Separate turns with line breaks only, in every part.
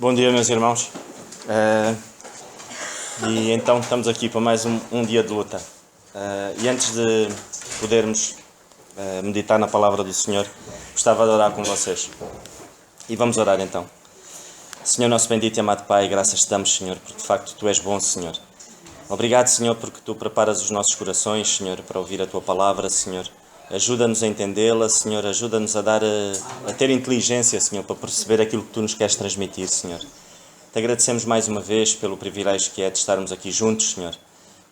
Bom dia, meus irmãos. E então estamos aqui para mais um dia de luta. E antes de podermos meditar na palavra do Senhor, gostava de orar com vocês. E vamos orar então. Senhor nosso bendito e amado Pai, graças te damos, Senhor, porque de facto Tu és bom, Senhor. Obrigado, Senhor, porque Tu preparas os nossos corações, Senhor, para ouvir a Tua palavra, Senhor. Ajuda-nos a entendê-la, Senhor. Ajuda-nos a ter inteligência, Senhor, para perceber aquilo que Tu nos queres transmitir, Senhor. Te agradecemos mais uma vez pelo privilégio que é de estarmos aqui juntos, Senhor,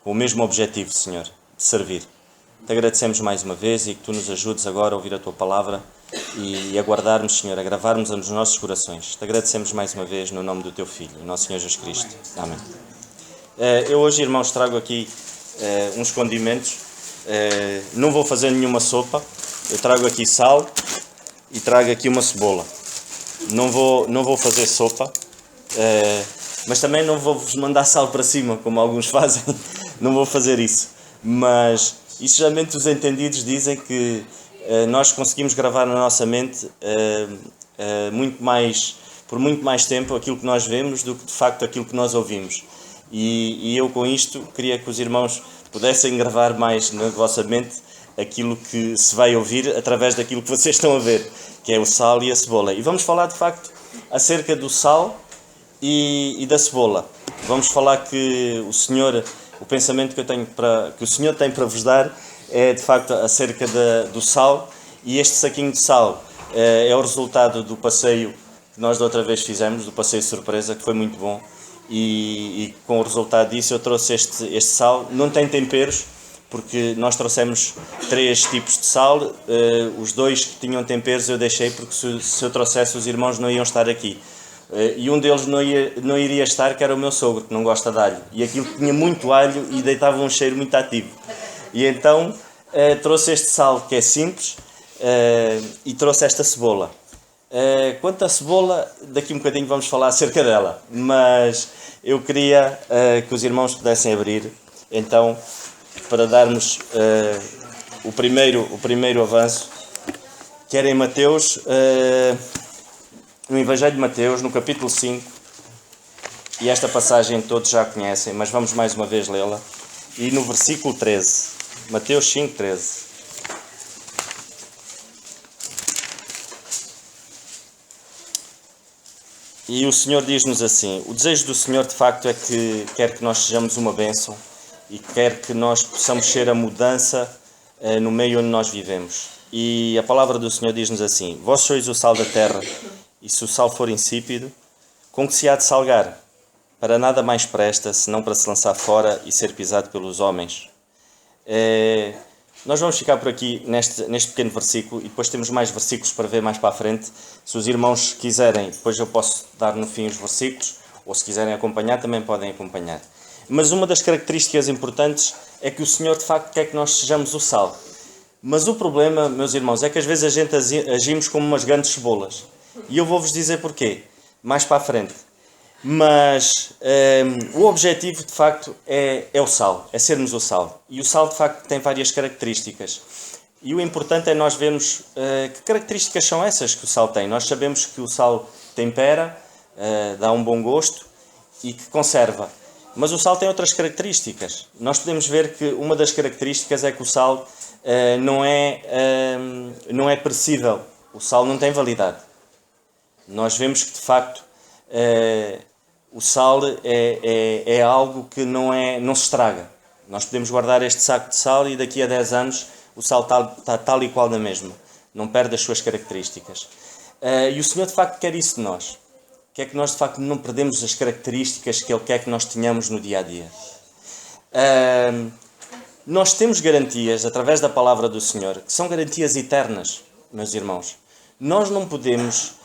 com o mesmo objetivo, Senhor, de servir. Te agradecemos mais uma vez e que Tu nos ajudes agora a ouvir a Tua palavra e a guardarmos, Senhor, a gravarmos-a nos nossos corações. Te agradecemos mais uma vez no nome do Teu Filho, o nosso Senhor Jesus Cristo. Amém. Eu hoje, irmãos, trago aqui uns condimentos. Não vou fazer nenhuma sopa. Eu trago aqui sal e trago aqui uma cebola. Não vou fazer sopa, mas também não vou-vos mandar sal para cima, como alguns fazem. Não vou fazer isso. Mas, isso geralmente os entendidos dizem que nós conseguimos gravar na nossa mente por muito mais tempo aquilo que nós vemos do que de facto aquilo que nós ouvimos. E eu com isto queria que os irmãos pudessem gravar mais na vossa mente aquilo que se vai ouvir através daquilo que vocês estão a ver, que é o sal e a cebola. E vamos falar de facto acerca do sal e da cebola. Vamos falar que o pensamento que o Senhor tem para vos dar é de facto acerca do sal, e este saquinho de sal é o resultado do passeio que nós da outra vez fizemos, do passeio surpresa, que foi muito bom. E com o resultado disso eu trouxe este sal. Não tem temperos, porque nós trouxemos 3 tipos de sal. Os 2 que tinham temperos eu deixei, porque se eu trouxesse os irmãos não iam estar aqui. E um deles não iria estar, que era o meu sogro, que não gosta de alho. E aquilo tinha muito alho e deitava um cheiro muito ativo. E então trouxe este sal, que é simples, e trouxe esta cebola. Quanto à cebola, daqui um bocadinho vamos falar acerca dela, mas eu queria que os irmãos pudessem abrir, então, para darmos o primeiro avanço, que era em Mateus, no Evangelho de Mateus, no capítulo 5, e esta passagem todos já conhecem, mas vamos mais uma vez lê-la, e no versículo 13, Mateus 5, 13. E o Senhor diz-nos assim: o desejo do Senhor de facto é que quer que nós sejamos uma bênção e quer que nós possamos ser a mudança no meio onde nós vivemos. E a palavra do Senhor diz-nos assim: vós sois o sal da terra, e se o sal for insípido, com que se há de salgar? Para nada mais presta, senão para se lançar fora e ser pisado pelos homens. Nós vamos ficar por aqui neste pequeno versículo, e depois temos mais versículos para ver mais para a frente. Se os irmãos quiserem, depois eu posso dar no fim os versículos, ou se quiserem acompanhar, também podem acompanhar. Mas uma das características importantes é que o Senhor de facto quer que nós sejamos o sal. Mas o problema, meus irmãos, é que às vezes a gente agimos como umas grandes cebolas. E eu vou-vos dizer porquê, mais para a frente. Mas o objetivo de facto é o sal, é sermos o sal. E o sal de facto tem várias características. E o importante é nós vermos que características são essas que o sal tem. Nós sabemos que o sal tempera, dá um bom gosto e que conserva. Mas o sal tem outras características. Nós podemos ver que uma das características é que o sal não é perecível. O sal não tem validade. Nós vemos que de facto o sal é algo que não se estraga. Nós podemos guardar este saco de sal e daqui a 10 anos o sal está tal e qual na mesma. Não perde as suas características. E o Senhor de facto quer isso de nós. Quer que nós de facto não perdemos as características que Ele quer que nós tenhamos no dia a dia. Nós temos garantias através da palavra do Senhor, que são garantias eternas, meus irmãos. Nós não podemos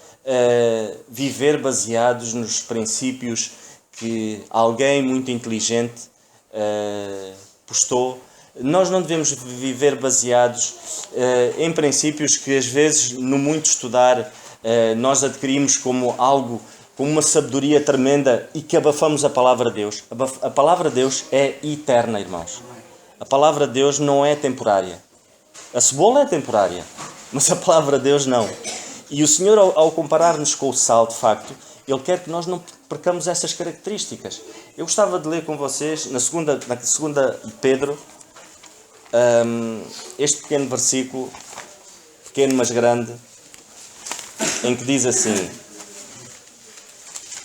viver baseados nos princípios que alguém muito inteligente postou. Nós não devemos viver baseados em princípios que às vezes, no muito estudar, nós adquirimos como algo, como uma sabedoria tremenda e que abafamos a palavra de Deus. A palavra de Deus é eterna, irmãos. A palavra de Deus não é temporária. A cebola é temporária, mas a palavra de Deus não. E o Senhor, ao comparar-nos com o sal, de facto, Ele quer que nós não percamos essas características. Eu gostava de ler com vocês, na segunda de Pedro, este pequeno versículo, pequeno mas grande, em que diz assim,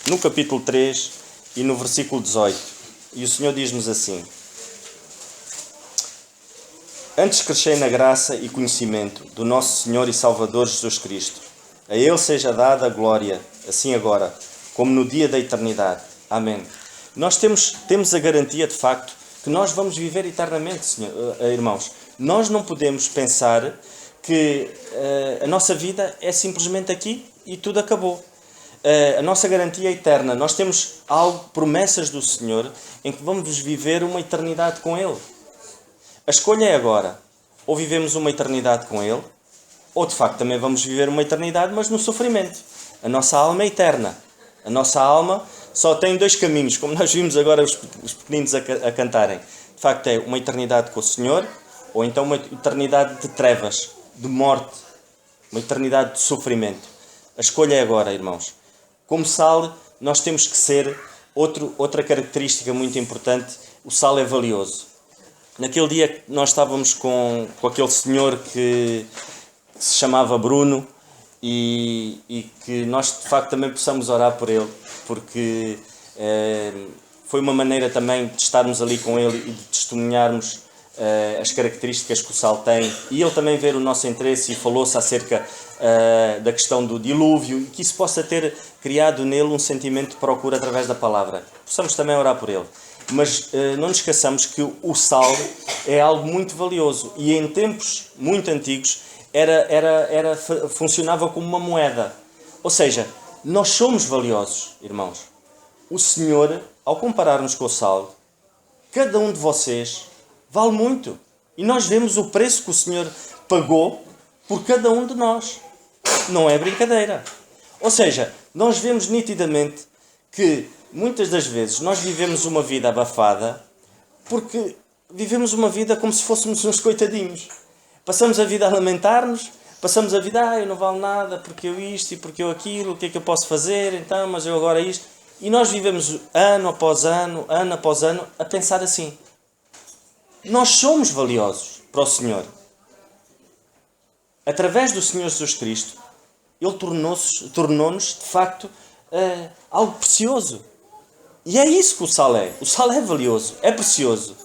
no capítulo 3 e no versículo 18, e o Senhor diz-nos assim: antes crescei na graça e conhecimento do nosso Senhor e Salvador Jesus Cristo. A Ele seja dada a glória, assim agora, como no dia da eternidade. Amém. Nós temos a garantia, de facto, que nós vamos viver eternamente, irmãos. Nós não podemos pensar que a nossa vida é simplesmente aqui e tudo acabou. A nossa garantia é eterna. Nós temos promessas do Senhor em que vamos viver uma eternidade com Ele. A escolha é agora. Ou vivemos uma eternidade com Ele, ou de facto também vamos viver uma eternidade, mas no sofrimento. A nossa alma é eterna. A nossa alma só tem dois caminhos, como nós vimos agora os pequeninos a cantarem. De facto é uma eternidade com o Senhor, ou então uma eternidade de trevas, de morte, uma eternidade de sofrimento. A escolha é agora, irmãos. Como sal, nós temos que ser outra característica muito importante. O sal é valioso. Naquele dia nós estávamos com aquele senhor que se chamava Bruno e que nós de facto também possamos orar por ele, porque foi uma maneira também de estarmos ali com ele e de testemunharmos as características que o sal tem, e ele também ver o nosso interesse e falou-se acerca da questão do dilúvio, e que isso possa ter criado nele um sentimento de procura através da palavra. Possamos também orar por ele. Mas não nos esqueçamos que o sal é algo muito valioso, e em tempos muito antigos funcionava como uma moeda. Ou seja, nós somos valiosos, irmãos. O Senhor, ao compararmos com o sal, cada um de vocês vale muito. E nós vemos o preço que o Senhor pagou por cada um de nós. Não é brincadeira. Ou seja, nós vemos nitidamente que muitas das vezes nós vivemos uma vida abafada porque vivemos uma vida como se fôssemos uns coitadinhos. Passamos a vida a lamentar-nos, passamos a vida, eu não valo nada, porque eu isto e porque eu aquilo, o que é que eu posso fazer, então, mas eu agora isto. E nós vivemos ano após ano, a pensar assim. Nós somos valiosos para o Senhor. Através do Senhor Jesus Cristo, Ele tornou-nos, de facto, algo precioso. E é isso que o sal é. O sal é valioso, é precioso.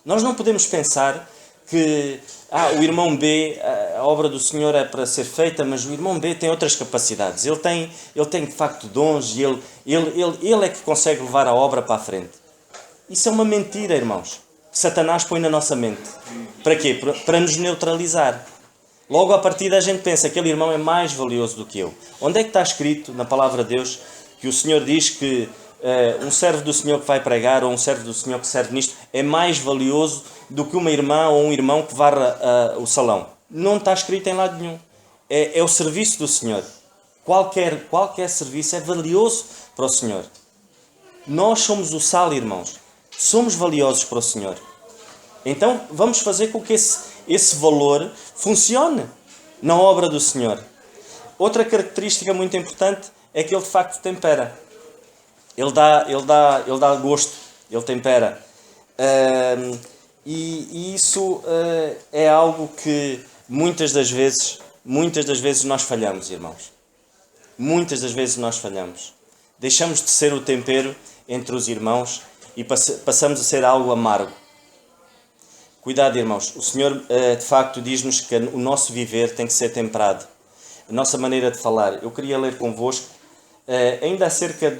Nós não podemos pensar que o irmão B, a obra do Senhor é para ser feita, mas o irmão B tem outras capacidades. Ele tem de facto dons e ele é que consegue levar a obra para a frente. Isso é uma mentira, irmãos. Que Satanás põe na nossa mente. Para quê? Para nos neutralizar. Logo, a partir da gente pensa que aquele irmão é mais valioso do que eu. Onde é que está escrito na palavra de Deus que o Senhor diz que um servo do Senhor que vai pregar ou um servo do Senhor que serve nisto é mais valioso do que uma irmã ou um irmão que varra o salão? Não está escrito em lado nenhum. É o serviço do Senhor. Qualquer serviço é valioso para o Senhor. Nós somos o sal, irmãos. Somos valiosos para o Senhor. Então vamos fazer com que esse valor funcione na obra do Senhor. Outra característica muito importante é que Ele de facto tempera. Ele dá gosto, Ele tempera. E isso é algo que muitas das vezes nós falhamos, irmãos. Muitas das vezes nós falhamos. Deixamos de ser o tempero entre os irmãos e passamos a ser algo amargo. Cuidado, irmãos. O Senhor, de facto, diz-nos que o nosso viver tem que ser temperado. A nossa maneira de falar. Eu queria ler convosco, ainda acerca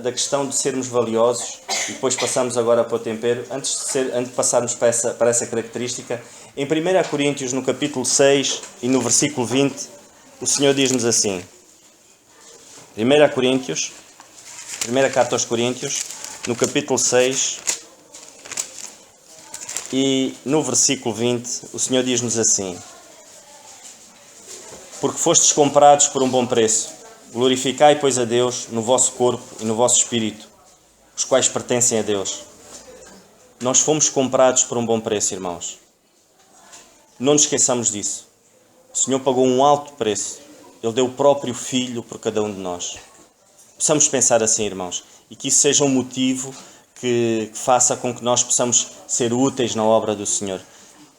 da questão de sermos valiosos, e depois passamos agora para o tempero, antes de passarmos para essa característica. Em 1 Coríntios, no capítulo 6 e no versículo 20, o Senhor diz-nos assim. 1 Coríntios, primeira carta aos Coríntios, no capítulo 6 e no versículo 20, o Senhor diz-nos assim: porque fostes comprados por um bom preço, glorificai, pois, a Deus no vosso corpo e no vosso espírito, os quais pertencem a Deus. Nós fomos comprados por um bom preço, irmãos. Não nos esqueçamos disso. O Senhor pagou um alto preço. Ele deu o próprio Filho por cada um de nós. possamos pensar assim, irmãos, e que isso seja um motivo que faça com que nós possamos ser úteis na obra do Senhor.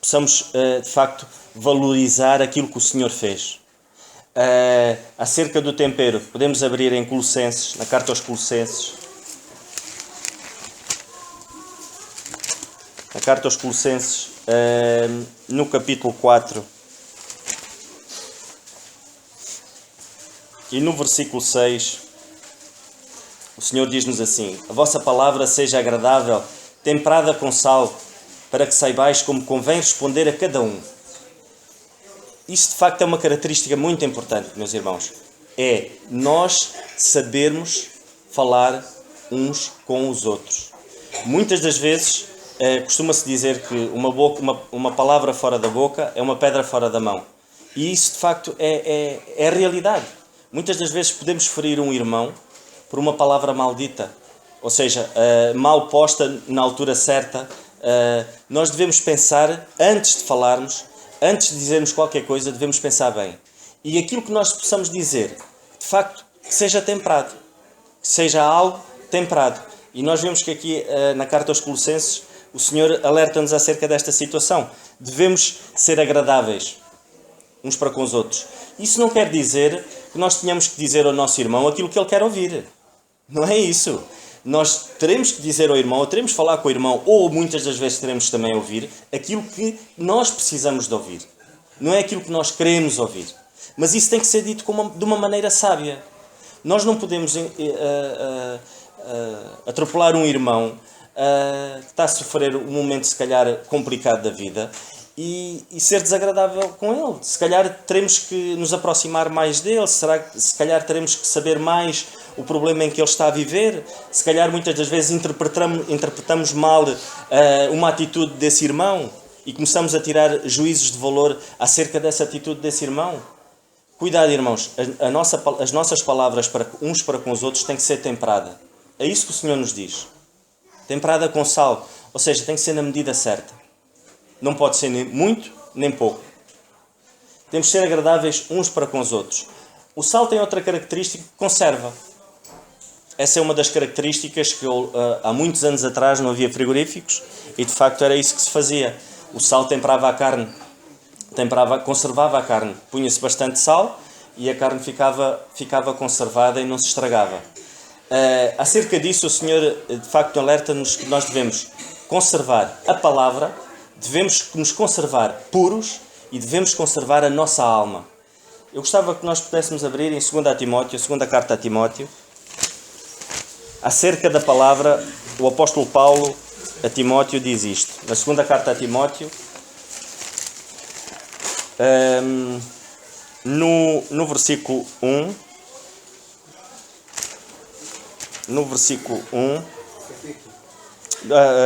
Possamos, de facto, valorizar aquilo que o Senhor fez. Acerca do tempero, podemos abrir em Colossenses, na carta aos Colossenses. Na carta aos Colossenses, no capítulo 4 e no versículo 6, o Senhor diz-nos assim: a vossa palavra seja agradável, temperada com sal, para que saibais como convém responder a cada um. Isto de facto é uma característica muito importante, meus irmãos. É nós sabermos falar uns com os outros. Muitas das vezes costuma-se dizer que uma palavra fora da boca é uma pedra fora da mão. E isso de facto é a realidade. Muitas das vezes podemos ferir um irmão por uma palavra maldita. Ou seja, mal posta na altura certa. Nós devemos pensar, antes de falarmos, antes de dizermos qualquer coisa, devemos pensar bem. E aquilo que nós possamos dizer, de facto, que seja temperado. Que seja algo temperado. E nós vemos que aqui na carta aos Colossenses, o Senhor alerta-nos acerca desta situação. Devemos ser agradáveis uns para com os outros. Isso não quer dizer que nós tenhamos que dizer ao nosso irmão aquilo que ele quer ouvir. Não é isso. Nós teremos que dizer ao irmão, ou teremos que falar com o irmão, ou muitas das vezes teremos também a ouvir aquilo que nós precisamos de ouvir. Não é aquilo que nós queremos ouvir. Mas isso tem que ser dito de uma maneira sábia. Nós não podemos atropelar um irmão que está a sofrer um momento, se calhar, complicado da vida e ser desagradável com ele. Se calhar teremos que nos aproximar mais dele, se calhar teremos que saber mais o problema em que ele está a viver. Se calhar muitas das vezes interpretamos mal uma atitude desse irmão e começamos a tirar juízos de valor acerca dessa atitude desse irmão. Cuidado, irmãos, as nossas palavras uns para com os outros têm que ser temperada. É isso que o Senhor nos diz. Temperada com sal, ou seja, tem que ser na medida certa. Não pode ser nem muito, nem pouco. Temos de ser agradáveis uns para com os outros. O sal tem outra característica que conserva. Essa é uma das características que há muitos anos atrás não havia frigoríficos e de facto era isso que se fazia. O sal temperava a carne, conservava a carne. Punha-se bastante sal e a carne ficava conservada e não se estragava. Acerca disso, o Senhor de facto alerta-nos que nós devemos conservar a palavra, devemos nos conservar puros e devemos conservar a nossa alma. Eu gostava que nós pudéssemos abrir em 2 Timóteo, a segunda carta a Timóteo, acerca da palavra. O apóstolo Paulo a Timóteo diz isto, na segunda carta a Timóteo, no versículo 1,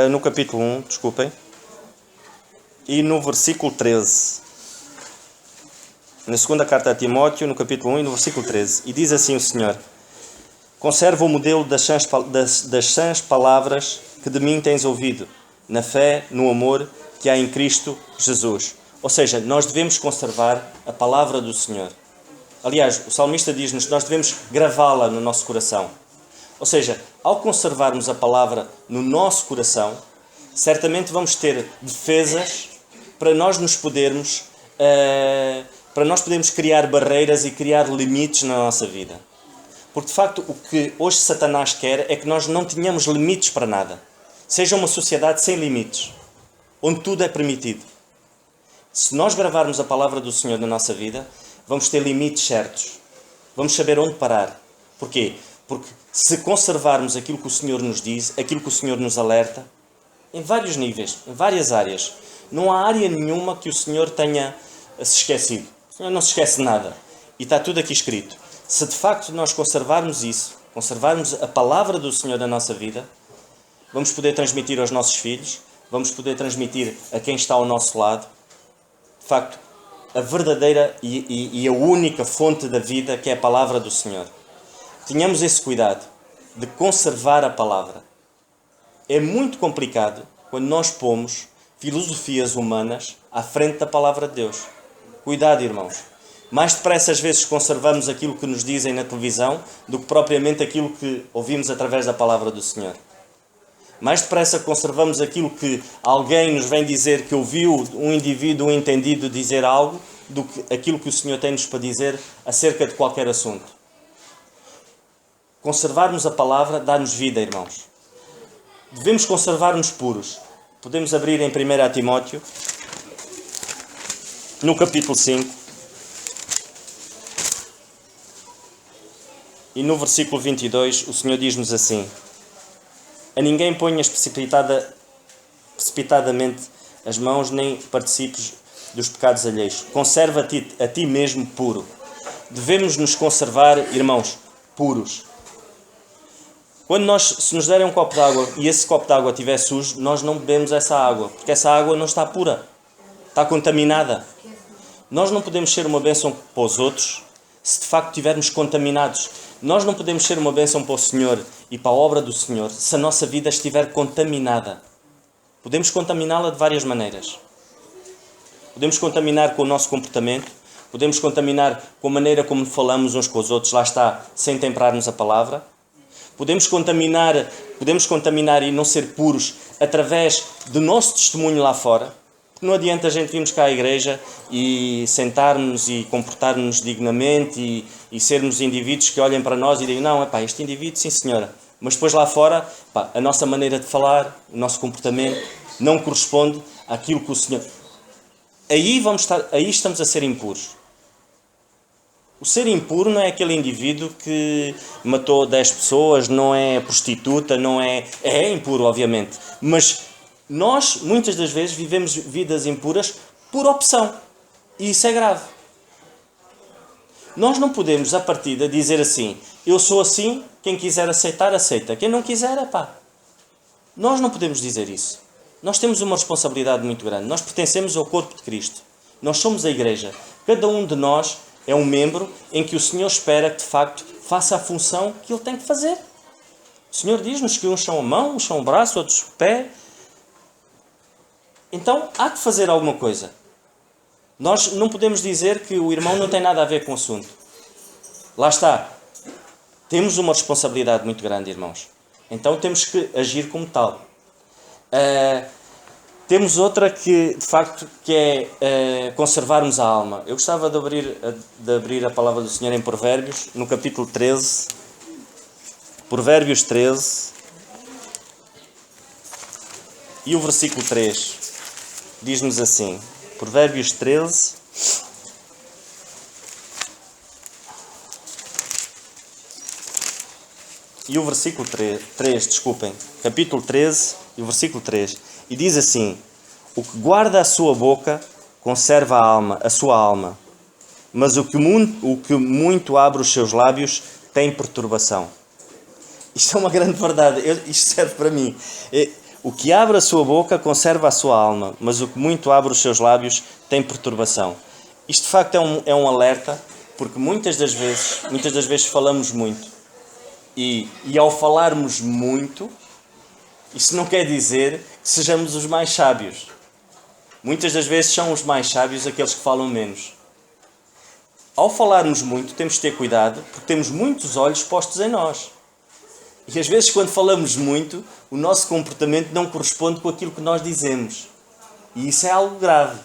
no capítulo 1, desculpem, e no versículo 13. Na segunda carta a Timóteo, no capítulo 1 e no versículo 13. E diz assim o Senhor: conserva o modelo das sãs palavras que de mim tens ouvido, na fé, no amor que há em Cristo Jesus. Ou seja, nós devemos conservar a palavra do Senhor. Aliás, o salmista diz-nos que nós devemos gravá-la no nosso coração. Ou seja, ao conservarmos a palavra no nosso coração, certamente vamos ter defesas para nós podermos criar barreiras e criar limites na nossa vida. Porque de facto o que hoje Satanás quer é que nós não tenhamos limites para nada. Seja uma sociedade sem limites, onde tudo é permitido. Se nós gravarmos a palavra do Senhor na nossa vida, vamos ter limites certos. Vamos saber onde parar. Porquê? Porque se conservarmos aquilo que o Senhor nos diz, aquilo que o Senhor nos alerta, em vários níveis, em várias áreas, não há área nenhuma que o Senhor tenha se esquecido. O Senhor não se esquece de nada. E está tudo aqui escrito. Se de facto nós conservarmos isso, conservarmos a palavra do Senhor na nossa vida, vamos poder transmitir aos nossos filhos, vamos poder transmitir a quem está ao nosso lado, de facto, a verdadeira e a única fonte da vida, que é a palavra do Senhor. Tenhamos esse cuidado de conservar a palavra. É muito complicado quando nós pomos filosofias humanas à frente da palavra de Deus. Cuidado, irmãos. Mais depressa às vezes conservamos aquilo que nos dizem na televisão do que propriamente aquilo que ouvimos através da palavra do Senhor. Mais depressa conservamos aquilo que alguém nos vem dizer, que ouviu um indivíduo, um entendido dizer algo, do que aquilo que o Senhor tem-nos para dizer acerca de qualquer assunto. Conservarmos a palavra dá-nos vida, irmãos. Devemos conservar-nos puros. Podemos abrir em 1 Timóteo, no capítulo 5, e no versículo 22, o Senhor diz-nos assim: a ninguém ponhas precipitadamente as mãos, nem participes dos pecados alheios. Conserva-te a ti mesmo puro. Devemos nos conservar, irmãos, puros. Quando se nos derem um copo de água e esse copo de água estiver sujo, nós não bebemos essa água, porque essa água não está pura, está contaminada. Nós não podemos ser uma bênção para os outros se de facto estivermos contaminados. Nós não podemos ser uma bênção para o Senhor e para a obra do Senhor se a nossa vida estiver contaminada. Podemos contaminá-la de várias maneiras. Podemos contaminar com o nosso comportamento, podemos contaminar com a maneira como falamos uns com os outros, lá está, sem temperarmos a palavra. Podemos contaminar e não ser puros através do nosso testemunho lá fora. Porque não adianta a gente virmos cá à igreja e sentarmos e comportarmos dignamente e sermos indivíduos que olhem para nós e digam: não, este indivíduo, sim senhora. Mas depois lá fora, a nossa maneira de falar, o nosso comportamento não corresponde àquilo que o Senhor... Aí estamos a ser impuros. O ser impuro não é aquele indivíduo que matou 10 pessoas, não é prostituta, não é... É impuro, obviamente. Mas nós, muitas das vezes, vivemos vidas impuras por opção. E isso é grave. Nós não podemos, à partida, dizer assim: eu sou assim, quem quiser aceitar, aceita. Quem não quiser, Nós não podemos dizer isso. Nós temos uma responsabilidade muito grande. Nós pertencemos ao corpo de Cristo. Nós somos a igreja. Cada um de nós é um membro em que o Senhor espera que, de facto, faça a função que Ele tem que fazer. O Senhor diz-nos que uns são a mão, uns são o braço, outros o pé. Então, há que fazer alguma coisa. Nós não podemos dizer que o irmão não tem nada a ver com o assunto. Lá está. Temos uma responsabilidade muito grande, irmãos. Então temos que agir como tal. Temos outra que, de facto, que é conservarmos a alma. Eu gostava de abrir a palavra do Senhor em Provérbios, no capítulo 13. Provérbios 13. E o versículo 3 diz-nos assim. Provérbios 13. E o versículo 3, desculpem. Capítulo 13 e o versículo 3. E diz assim: o que guarda a sua boca conserva a sua alma. Mas o que muito abre os seus lábios tem perturbação. Isto é uma grande verdade. Isto serve para mim. O que abre a sua boca conserva a sua alma, mas o que muito abre os seus lábios tem perturbação. Isto de facto é um alerta, porque muitas das vezes falamos muito. E ao falarmos muito, isso não quer dizer que sejamos os mais sábios. Muitas das vezes são os mais sábios aqueles que falam menos. Ao falarmos muito, temos de ter cuidado, porque temos muitos olhos postos em nós. E às vezes, quando falamos muito, o nosso comportamento não corresponde com aquilo que nós dizemos. E isso é algo grave.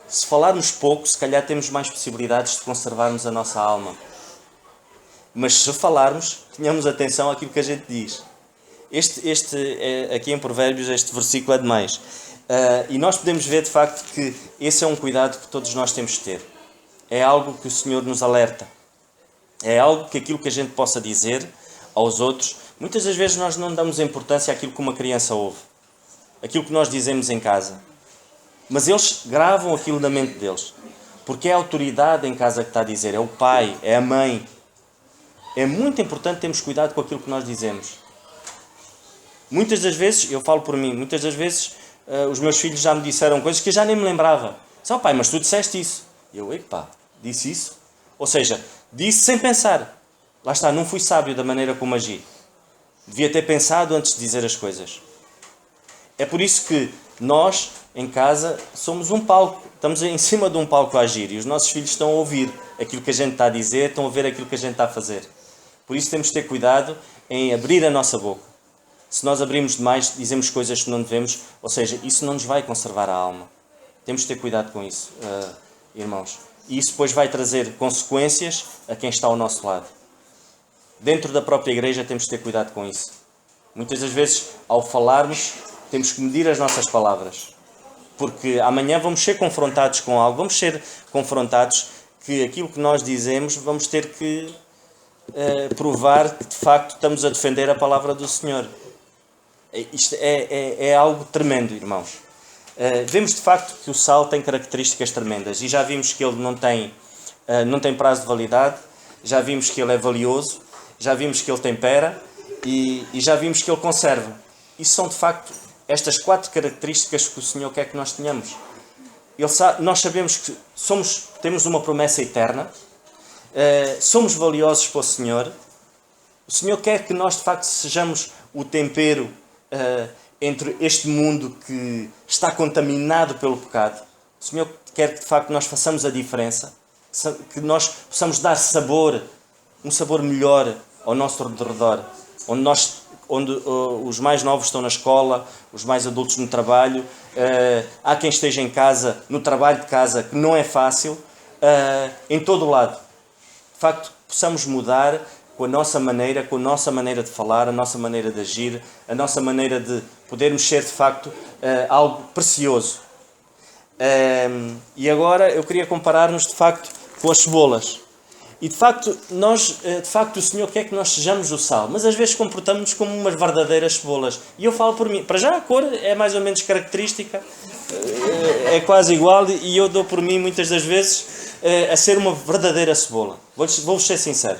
Se falarmos pouco, se calhar temos mais possibilidades de conservarmos a nossa alma. Mas se falarmos, tenhamos atenção àquilo que a gente diz. Aqui em Provérbios, este versículo é demais. E nós podemos ver, de facto, que esse é um cuidado que todos nós temos de ter. É algo que o Senhor nos alerta. É algo que aquilo que a gente possa dizer aos outros, muitas das vezes nós não damos importância àquilo que uma criança ouve. Aquilo que nós dizemos em casa. Mas eles gravam aquilo na mente deles. Porque é a autoridade em casa que está a dizer. É o pai, é a mãe. É muito importante termos cuidado com aquilo que nós dizemos. Muitas das vezes, eu falo por mim, muitas das vezes os meus filhos já me disseram coisas que eu já nem me lembrava. Dizem: pai, mas tu disseste isso. Eu, disse isso? Ou seja, disse sem pensar. Lá está, não fui sábio da maneira como agi. Devia ter pensado antes de dizer as coisas. É por isso que Nós, em casa, somos um palco. Estamos em cima de um palco a agir e os nossos filhos estão a ouvir aquilo que a gente está a dizer, estão a ver aquilo que a gente está a fazer. Por isso temos de ter cuidado em abrir a nossa boca. Se nós abrimos demais, dizemos coisas que não devemos, ou seja, isso não nos vai conservar a alma. Temos de ter cuidado com isso, irmãos. E isso depois vai trazer consequências a quem está ao nosso lado. Dentro da própria igreja temos de ter cuidado com isso. Muitas das vezes, ao falarmos, temos que medir as nossas palavras. Porque amanhã vamos ser confrontados com algo, vamos ser confrontados que aquilo que nós dizemos, vamos ter que provar que de facto estamos a defender a palavra do Senhor. Isto é algo tremendo, irmãos. Vemos de facto que o sal tem características tremendas e já vimos que ele não tem prazo de validade, já vimos que ele é valioso, já vimos que ele tempera e já vimos que ele conserva. Isso são de facto estas 4 características que o Senhor quer que nós tenhamos. Nós sabemos que temos uma promessa eterna, somos valiosos para o Senhor. O Senhor quer que nós de facto sejamos o tempero entre este mundo que está contaminado pelo pecado. O Senhor quer que de facto nós façamos a diferença, que nós possamos dar sabor, um sabor melhor ao nosso redor, onde os mais novos estão na escola, os mais adultos no trabalho, há quem esteja em casa, no trabalho de casa, que não é fácil, em todo o lado. De facto, possamos mudar com a nossa maneira de falar, a nossa maneira de agir, a nossa maneira de podermos ser de facto algo precioso. E agora eu queria comparar-nos de facto com as cebolas. E de facto, o Senhor quer que nós sejamos o sal, mas às vezes comportamos-nos como umas verdadeiras cebolas. E eu falo por mim, para já a cor é mais ou menos característica, é quase igual, e eu dou por mim muitas das vezes a ser uma verdadeira cebola. Vou-vos ser sincero.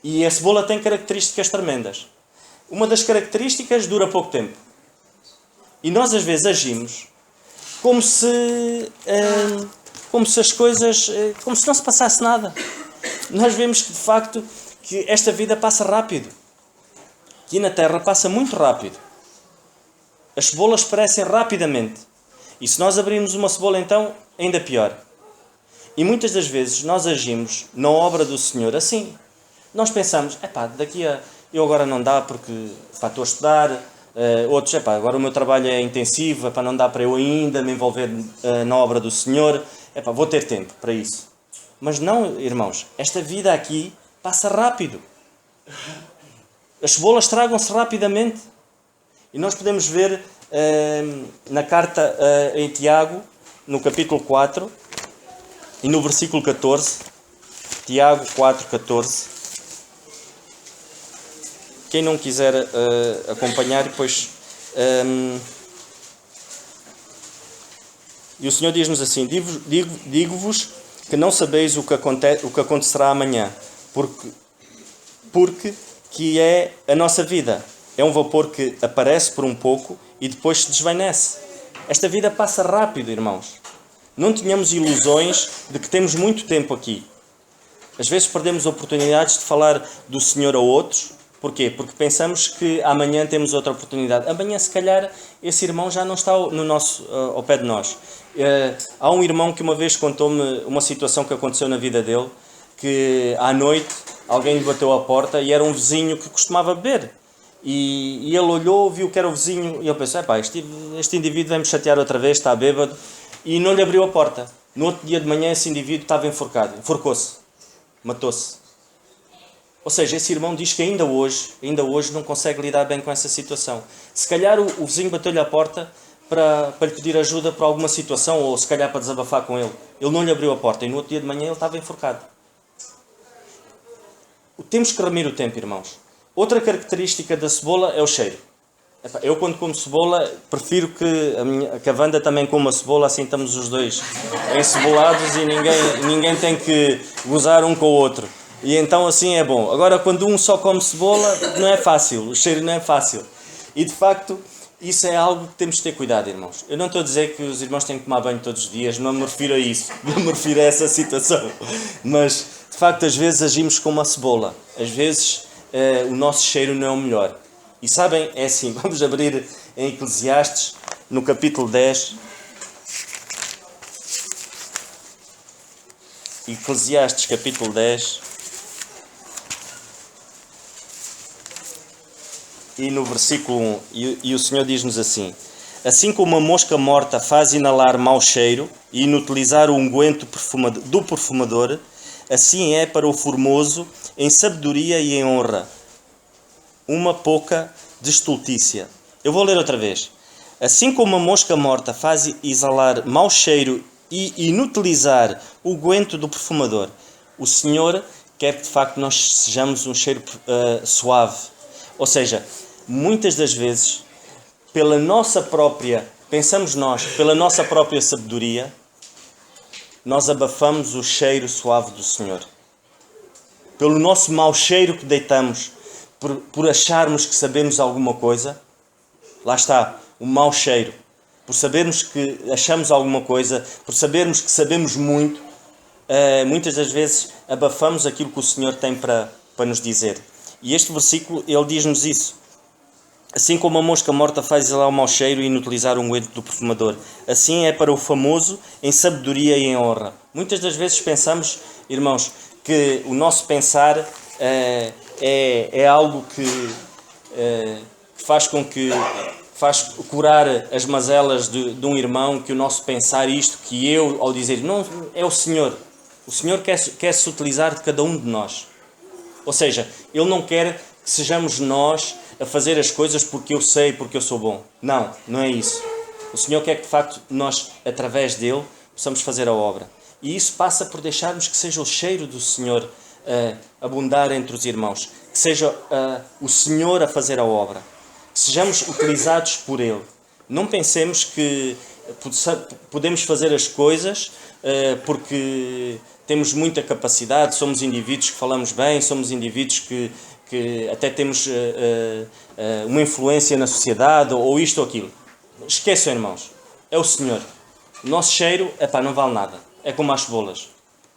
E a cebola tem características tremendas. Uma das características dura pouco tempo. E nós às vezes agimos como se as coisas, como se não se passasse nada. Nós vemos que de facto que esta vida passa rápido. Aqui na Terra passa muito rápido. As cebolas perecem rapidamente. E se nós abrirmos uma cebola então, ainda pior. E muitas das vezes nós agimos na obra do Senhor assim. Nós pensamos, eu agora não dá porque estou a estudar. Outros, agora o meu trabalho é intensivo, não dá para eu ainda me envolver na obra do Senhor. Vou ter tempo para isso. Mas não, irmãos, esta vida aqui passa rápido. As cebolas tragam-se rapidamente. E nós podemos ver na carta em Tiago, no capítulo 4, e no versículo 14, Tiago 4, 14. Quem não quiser acompanhar, depois... E o Senhor diz-nos assim, digo-vos que não sabeis o que acontecerá amanhã, porque que é a nossa vida. É um vapor que aparece por um pouco e depois se desvanece. Esta vida passa rápido, irmãos. Não tenhamos ilusões de que temos muito tempo aqui. Às vezes perdemos oportunidades de falar do Senhor a outros. Porquê? Porque pensamos que amanhã temos outra oportunidade. Amanhã, se calhar, esse irmão já não está ao pé de nós. Há um irmão que uma vez contou-me uma situação que aconteceu na vida dele, que à noite alguém lhe bateu à porta e era um vizinho que costumava beber. E ele olhou, viu que era o vizinho e ele pensou, este indivíduo vai-me chatear outra vez, está bêbado, e não lhe abriu a porta. No outro dia de manhã esse indivíduo estava enforcou-se, matou-se. Ou seja, esse irmão diz que ainda hoje não consegue lidar bem com essa situação. Se calhar o vizinho bateu-lhe à porta para lhe pedir ajuda para alguma situação, ou se calhar para desabafar com ele. Ele não lhe abriu a porta e no outro dia de manhã ele estava enforcado. Temos que remir o tempo, irmãos. Outra característica da cebola é o cheiro. Eu quando como cebola, prefiro que a Wanda também coma cebola, assim estamos os dois encebolados e ninguém tem que gozar um com o outro. E então assim é bom. Agora quando um só come cebola, não é fácil, o cheiro não é fácil. E de facto, isso é algo que temos de ter cuidado, irmãos. Eu não estou a dizer que os irmãos têm que tomar banho todos os dias, não me refiro a isso, não me refiro a essa situação. Mas, de facto, às vezes agimos como uma cebola. Às vezes o nosso cheiro não é o melhor. E sabem, é assim, vamos abrir em Eclesiastes, no capítulo 10. Eclesiastes capítulo 10. E no versículo 1, e o Senhor diz-nos assim: assim como uma mosca morta faz inalar mau cheiro e inutilizar o unguento do perfumador, assim é para o formoso em sabedoria e em honra uma pouca de estultícia. Eu vou ler outra vez. Assim como uma mosca morta faz exalar mau cheiro e inutilizar o unguento do perfumador, o Senhor quer que de facto nós sejamos um cheiro suave. Ou seja, muitas das vezes, pela nossa própria sabedoria, nós abafamos o cheiro suave do Senhor. Pelo nosso mau cheiro que deitamos, por acharmos que sabemos alguma coisa, lá está, o mau cheiro. Por sabermos que achamos alguma coisa, por sabermos que sabemos muito, muitas das vezes abafamos aquilo que o Senhor tem para nos dizer. E este versículo, ele diz-nos isso. Assim como a mosca morta faz exalar o mau cheiro e inutilizar o unguento do perfumador, assim é para o famoso em sabedoria e em honra. Muitas das vezes pensamos, irmãos, que o nosso pensar é algo que faz com que faz curar as mazelas de um irmão, que o nosso pensar isto, que eu, ao dizer, não, é o Senhor. O Senhor quer se utilizar de cada um de nós. Ou seja, Ele não quer que sejamos nós a fazer as coisas porque eu sei, porque eu sou bom. Não, não é isso. O Senhor quer que, de facto, nós, através dEle, possamos fazer a obra. E isso passa por deixarmos que seja o cheiro do Senhor abundar entre os irmãos. Que seja o Senhor a fazer a obra. Que sejamos utilizados por Ele. Não pensemos que podemos fazer as coisas porque temos muita capacidade, somos indivíduos que falamos bem, somos indivíduos que até temos uma influência na sociedade, ou isto ou aquilo. Esqueçam, irmãos. É o Senhor. O nosso cheiro, não vale nada. É como as cebolas.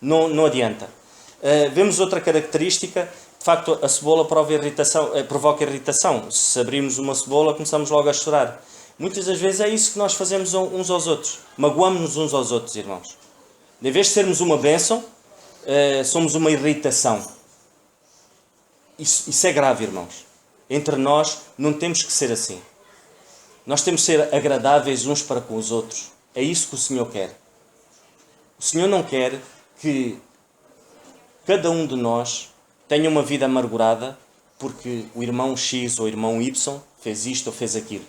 Não adianta. Vemos outra característica. De facto, a cebola provoca irritação. Se abrirmos uma cebola, começamos logo a chorar. Muitas das vezes é isso que nós fazemos uns aos outros. Magoamos-nos uns aos outros, irmãos. Em vez de sermos uma bênção, somos uma irritação. Isso é grave, irmãos. Entre nós não temos que ser assim. Nós temos que ser agradáveis uns para com os outros. É isso que o Senhor quer. O Senhor não quer que cada um de nós tenha uma vida amargurada porque o irmão X ou o irmão Y fez isto ou fez aquilo.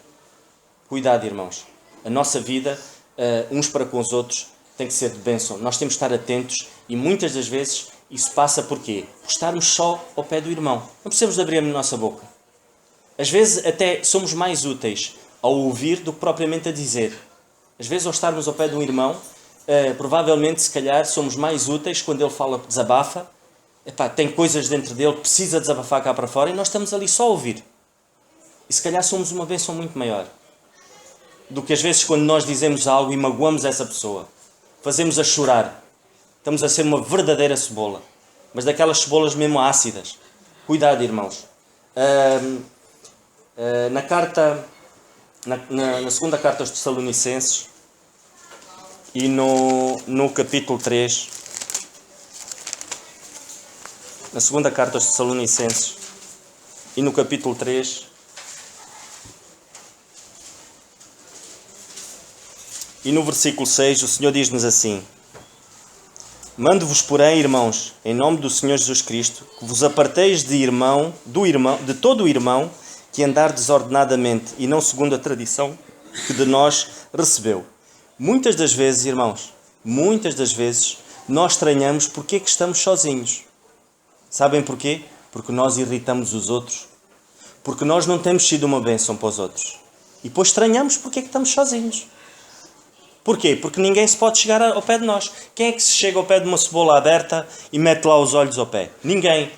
Cuidado, irmãos. A nossa vida, uns para com os outros, tem que ser de bênção. Nós temos que estar atentos e muitas das vezes isso passa por quê? Por estarmos só ao pé do irmão. Não precisamos de abrir a nossa boca. Às vezes até somos mais úteis ao ouvir do que propriamente a dizer. Às vezes ao estarmos ao pé de um irmão, provavelmente se calhar somos mais úteis quando ele fala, desabafa. Tem coisas dentro dele, precisa desabafar cá para fora e nós estamos ali só a ouvir. E se calhar somos uma bênção muito maior do que às vezes quando nós dizemos algo e magoamos essa pessoa. Fazemos a chorar. Estamos a ser uma verdadeira cebola. Mas daquelas cebolas mesmo ácidas. Cuidado, irmãos. Na segunda carta aos Tessalonicenses e no capítulo 3, na segunda carta aos Tessalonicenses e no capítulo 3, e no versículo 6, o Senhor diz-nos assim: mando-vos, porém, irmãos, em nome do Senhor Jesus Cristo, que vos aparteis de todo o irmão que andar desordenadamente e não segundo a tradição que de nós recebeu. Muitas das vezes, irmãos, nós estranhamos porque é que estamos sozinhos. Sabem porquê? Porque nós irritamos os outros. Porque nós não temos sido uma bênção para os outros. E depois estranhamos porque é que estamos sozinhos. Porquê? Porque ninguém se pode chegar ao pé de nós. Quem é que se chega ao pé de uma cebola aberta e mete lá os olhos ao pé? Ninguém.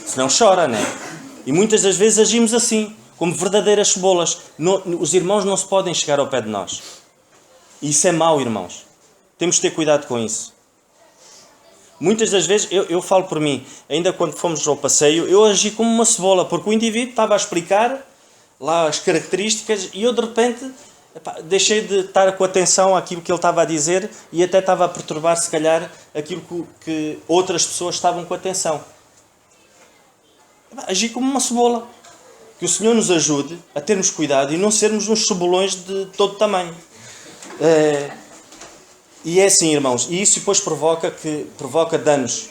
Senão chora, não é? E muitas das vezes agimos assim, como verdadeiras cebolas. Os irmãos não se podem chegar ao pé de nós. E isso é mau, irmãos. Temos de ter cuidado com isso. Muitas das vezes, eu falo por mim, ainda quando fomos ao passeio, eu agi como uma cebola, porque o indivíduo estava a explicar lá as características e eu de repente Epá, deixei de estar com atenção àquilo que ele estava a dizer e até estava a perturbar, se calhar, aquilo que outras pessoas estavam com atenção. Epá, agi como uma cebola. Que o Senhor nos ajude a termos cuidado e não sermos uns cebolões de todo tamanho. E é assim, irmãos, e isso depois provoca danos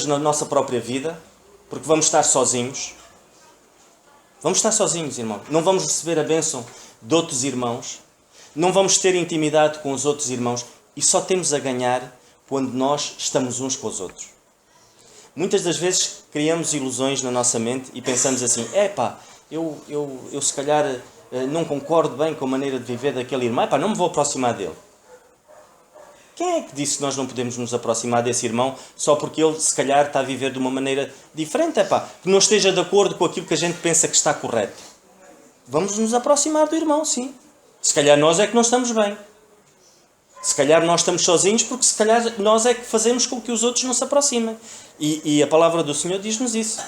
na nossa própria vida, porque vamos estar sozinhos. Vamos estar sozinhos, irmão. Não vamos receber a bênção de outros irmãos. Não vamos ter intimidade com os outros irmãos. E só temos a ganhar quando nós estamos uns com os outros. Muitas das vezes criamos ilusões na nossa mente e pensamos assim, eu se calhar não concordo bem com a maneira de viver daquele irmão, não me vou aproximar dele. Quem é que disse que nós não podemos nos aproximar desse irmão só porque ele se calhar está a viver de uma maneira diferente, que não esteja de acordo com aquilo que a gente pensa que está correto? Vamos nos aproximar do irmão, sim. Se calhar nós é que não estamos bem. Se calhar nós estamos sozinhos porque se calhar nós é que fazemos com que os outros não se aproximem. E a palavra do Senhor diz-nos isso.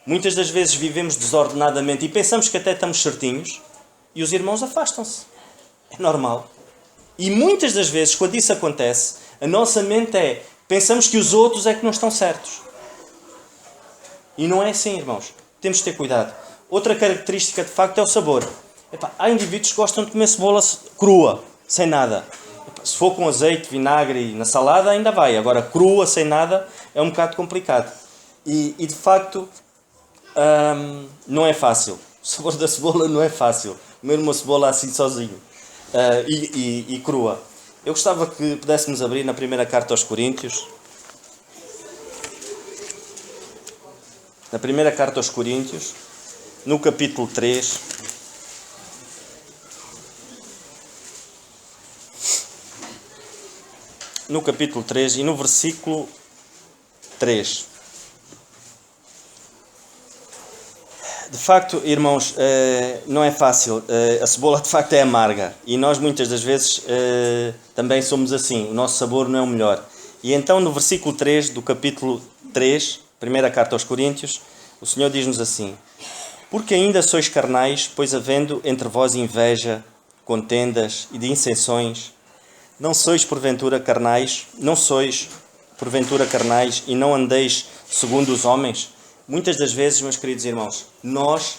Muitas das vezes vivemos desordenadamente e pensamos que até estamos certinhos e os irmãos afastam-se. É normal. E muitas das vezes, quando isso acontece, a nossa mente pensamos que os outros é que não estão certos. E não é assim, irmãos. Temos de ter cuidado. Outra característica, de facto, é o sabor. Há indivíduos que gostam de comer cebola crua, sem nada. Se for com azeite, vinagre e na salada, ainda vai. Agora, crua, sem nada, é um bocado complicado. E de facto, não é fácil. O sabor da cebola não é fácil. Comer uma cebola assim sozinho. E crua. Eu gostava que pudéssemos abrir na primeira carta aos Coríntios. Na primeira carta aos Coríntios, no capítulo 3. No capítulo 3 e no versículo 3. De facto, irmãos, não é fácil. A cebola, de facto, é amarga. E nós, muitas das vezes, também somos assim. O nosso sabor não é o melhor. E então, no versículo 3 do capítulo 3, primeira carta aos Coríntios, o Senhor diz-nos assim: porque ainda sois carnais, pois havendo entre vós inveja, contendas e dissensões, não sois porventura carnais e não andeis segundo os homens? Muitas das vezes, meus queridos irmãos, nós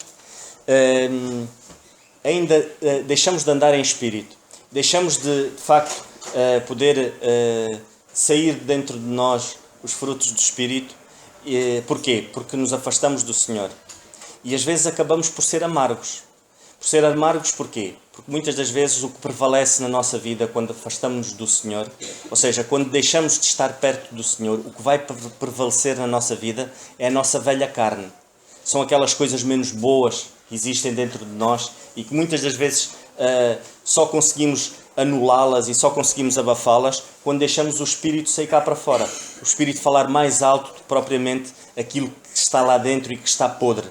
ainda deixamos de andar em espírito. Deixamos de facto, poder sair dentro de nós os frutos do Espírito. Porquê? Porque nos afastamos do Senhor. E às vezes acabamos por ser amargos. Por ser amargos porquê? Porque muitas das vezes o que prevalece na nossa vida quando afastamos-nos do Senhor, ou seja, quando deixamos de estar perto do Senhor, o que vai prevalecer na nossa vida é a nossa velha carne. São aquelas coisas menos boas que existem dentro de nós e que muitas das vezes só conseguimos anulá-las e só conseguimos abafá-las quando deixamos o Espírito sair cá para fora. O Espírito falar mais alto do que propriamente aquilo que está lá dentro e que está podre,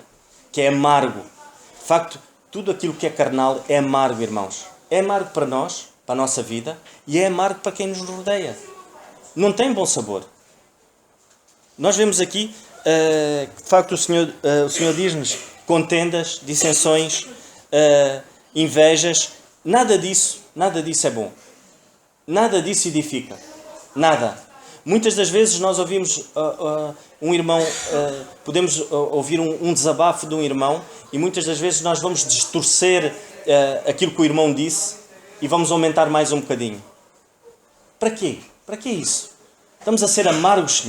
que é amargo. De facto, tudo aquilo que é carnal é amargo, irmãos. É amargo para nós, para a nossa vida, e é amargo para quem nos rodeia. Não tem bom sabor. Nós vemos aqui que, de facto, o Senhor diz-nos contendas, dissensões, invejas. Nada disso é bom. Nada disso edifica. Nada. Muitas das vezes nós ouvimos um irmão, podemos ouvir um desabafo de um irmão e muitas das vezes nós vamos distorcer aquilo que o irmão disse e vamos aumentar mais um bocadinho. Para quê? Para que isso? Estamos a ser amargos,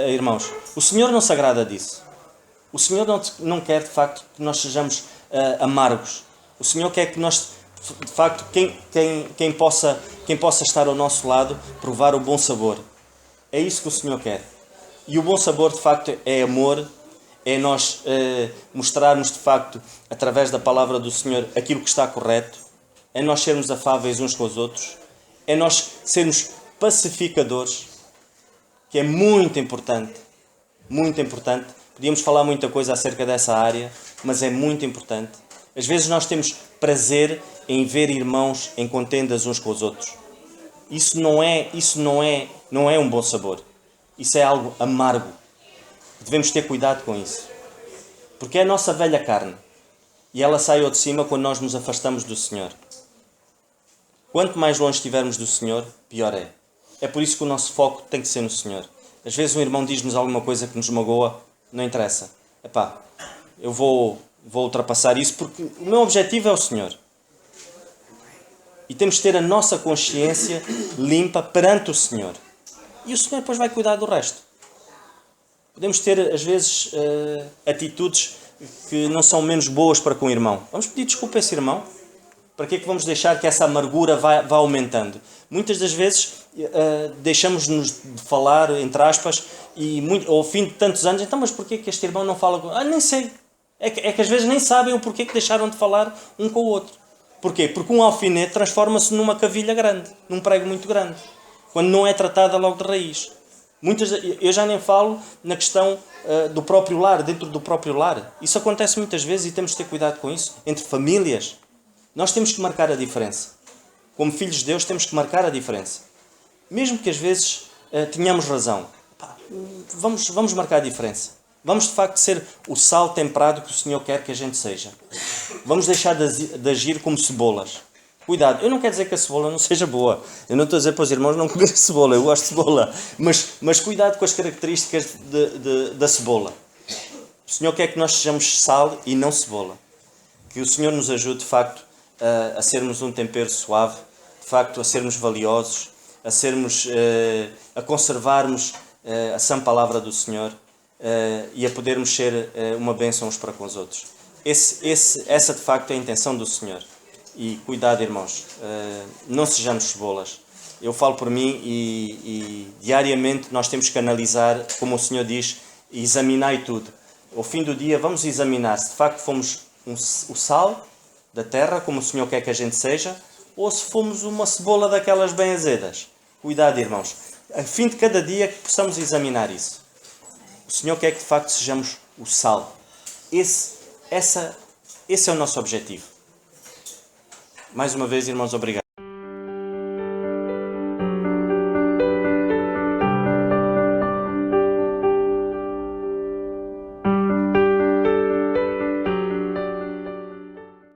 irmãos. O Senhor não se agrada disso. O Senhor não quer, de facto, que nós sejamos amargos. O Senhor quer que nós, de facto, quem possa estar ao nosso lado, provar o bom sabor. É isso que o Senhor quer. E o bom sabor, de facto, é amor, é nós mostrarmos, de facto, através da palavra do Senhor, aquilo que está correto, é nós sermos afáveis uns com os outros, é nós sermos pacificadores, que é muito importante. Muito importante. Podíamos falar muita coisa acerca dessa área, mas é muito importante. Às vezes nós temos prazer em ver irmãos em contendas uns com os outros. Isso não é um bom sabor. Isso é algo amargo. Devemos ter cuidado com isso. Porque é a nossa velha carne. E ela sai ao de cima quando nós nos afastamos do Senhor. Quanto mais longe estivermos do Senhor, pior é. É por isso que o nosso foco tem que ser no Senhor. Às vezes um irmão diz-nos alguma coisa que nos magoa, não interessa. Epá, eu vou ultrapassar isso porque o meu objetivo é o Senhor. E temos de ter a nossa consciência limpa perante o Senhor. E o Senhor depois vai cuidar do resto. Podemos ter, às vezes, atitudes que não são menos boas para com o irmão. Vamos pedir desculpa a esse irmão. Para que é que vamos deixar que essa amargura vá aumentando? Muitas das vezes deixamos-nos de falar, entre aspas, e ao fim de tantos anos, então, mas porquê que este irmão não fala com... nem sei. É que às vezes nem sabem o porquê que deixaram de falar um com o outro. Porquê? Porque um alfinete transforma-se numa cavilha grande, num prego muito grande, quando não é tratada logo de raiz. Eu já nem falo na questão do próprio lar, dentro do próprio lar. Isso acontece muitas vezes e temos de ter cuidado com isso. Entre famílias, nós temos que marcar a diferença. Como filhos de Deus, temos que marcar a diferença. Mesmo que às vezes tenhamos razão. Vamos marcar a diferença. Vamos de facto ser o sal temperado que o Senhor quer que a gente seja. Vamos deixar de agir como cebolas. Cuidado, eu não quero dizer que a cebola não seja boa. Eu não estou a dizer para os irmãos não comer cebola, eu gosto de cebola. Mas cuidado com as características da cebola. O Senhor quer que nós sejamos sal e não cebola. Que o Senhor nos ajude de facto a sermos um tempero suave, de facto a sermos valiosos, a conservarmos a sã palavra do Senhor e a podermos ser uma bênção uns para com os outros. Essa de facto é a intenção do Senhor. E cuidado, irmãos, não sejamos cebolas. Eu falo por mim e diariamente nós temos que analisar, como o Senhor diz, examinar tudo. Ao fim do dia vamos examinar se de facto fomos o sal da terra, como o Senhor quer que a gente seja, ou se fomos uma cebola daquelas bem azedas. Cuidado, irmãos. A fim de cada dia que possamos examinar isso. O Senhor quer que de facto sejamos o sal. Esse é o nosso objetivo. Mais uma vez, irmãos, obrigado.